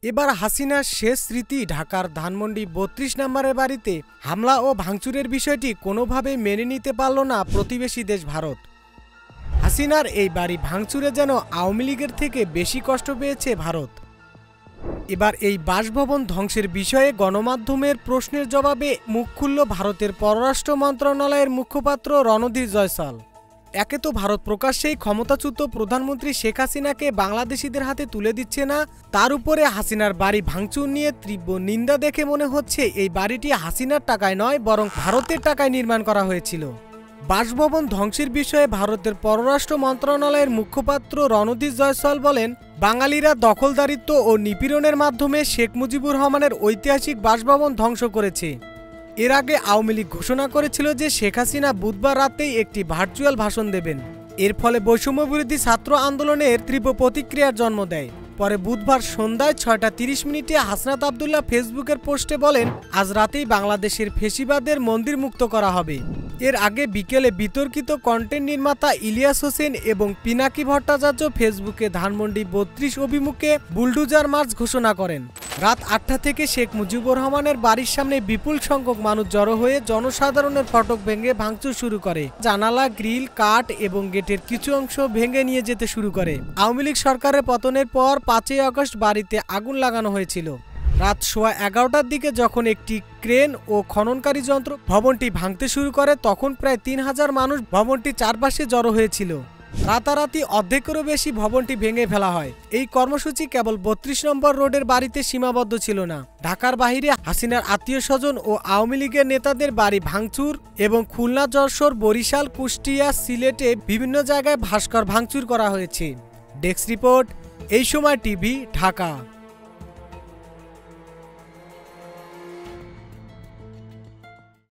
এবার হাসিনার শেষ স্মৃতি ঢাকার ধানমন্ডি ৩২ নম্বরের বাড়িতে হামলা ও ভাঙচুরের বিষয়টি কোনোভাবেই মেনে নিতে পারল না প্রতিবেশী দেশ ভারত। হাসিনার এই বাড়ি ভাঙচুরে যেন আওয়ামী লীগের থেকে বেশি কষ্ট পেয়েছে ভারত। এবার এই বাসভবন ধ্বংসের বিষয়ে গণমাধ্যমের প্রশ্নের জবাবে মুখ খুলল ভারতের পররাষ্ট্র মন্ত্রণালয়ের মুখপাত্র রণধীর জয়সওয়াল। একে তো ভারত প্রকাশ্যেই ক্ষমতাচ্যুত প্রধানমন্ত্রী শেখ হাসিনাকে বাংলাদেশিদের হাতে তুলে দিচ্ছে না, তার উপরে হাসিনার বাড়ি ভাঙচুর নিয়ে তীব্র নিন্দা দেখে মনে হচ্ছে এই বাড়িটি হাসিনার টাকায় নয় বরং ভারতের টাকায় নির্মাণ করা হয়েছিল। বাসভবন ধ্বংসের বিষয়ে ভারতের পররাষ্ট্র মন্ত্রণালয়ের মুখপাত্র রণধীর জয়সওয়াল বলেন, বাঙালিরা দখলদারিত্ব ও নিপীড়নের মাধ্যমে শেখ মুজিবুর রহমানের ঐতিহাসিক বাসভবন ধ্বংস করেছে। এর আগে আওয়ামী লীগ ঘোষণা করেছিল যে শেখ হাসিনা বুধবার রাতেই একটি ভার্চুয়াল ভাষণ দেবেন। এর ফলে বৈষম্যবিরোধী ছাত্র আন্দোলনের তীব্র প্রতিক্রিয়ার জন্ম দেয়। পরে বুধবার সন্ধ্যায় 6:30 হাসনাত আবদুল্লাহ ফেসবুকের পোস্টে বলেন, আজ রাতেই বাংলাদেশের ফেসিবাদের মন্দির মুক্ত করা হবে। এর আগে বিকেলে বিতর্কিত কন্টেন্ট নির্মাতা ইলিয়াস হোসেন এবং পিনাকি ভট্টাচার্য ফেসবুকে ধানমন্ডি ৩২ অভিমুখে বুলডোজার মার্চ ঘোষণা করেন। রাত ৮টা থেকে শেখ মুজিবুর রহমানের বাড়ির সামনে বিপুল সংখ্যক মানুষ জড়ো হয়ে জনসাধারণের ফটক ভেঙে ভাঙচুর শুরু করে। জানালা, গ্রিল, কাঠ এবং গেটের কিছু অংশ ভেঙে নিয়ে যেতে শুরু করে। আওয়ামী লীগ সরকারের পতনের পর ৫ই আগস্ট বাড়িতে আগুন লাগানো হয়েছিল। রাত 11:15টার দিকে যখন একটি ক্রেন ও খননকারী যন্ত্র ভবনটি ভাঙতে শুরু করে তখন প্রায় ৩,০০০ মানুষ ভবনটির চারপাশে জড়ো হয়েছিল। রাতারাতি অর্ধেকেরও বেশি ভবনটি ভেঙে ফেলা হয়। এই কর্মসূচি কেবল ৩২ নম্বর রোডের বাড়িতে সীমাবদ্ধ ছিল না। ঢাকার বাইরে হাসিনার আত্মীয় স্বজন ও আওয়ামী লীগের নেতাদের বাড়ি ভাঙচুর এবং খুলনা, যশোর, বরিশাল, কুষ্টিয়া, সিলেটে বিভিন্ন জায়গায় ভাস্কর ভাঙচুর করা হয়েছে। ডেস্ক রিপোর্ট, এই সময় টিভি, ঢাকা।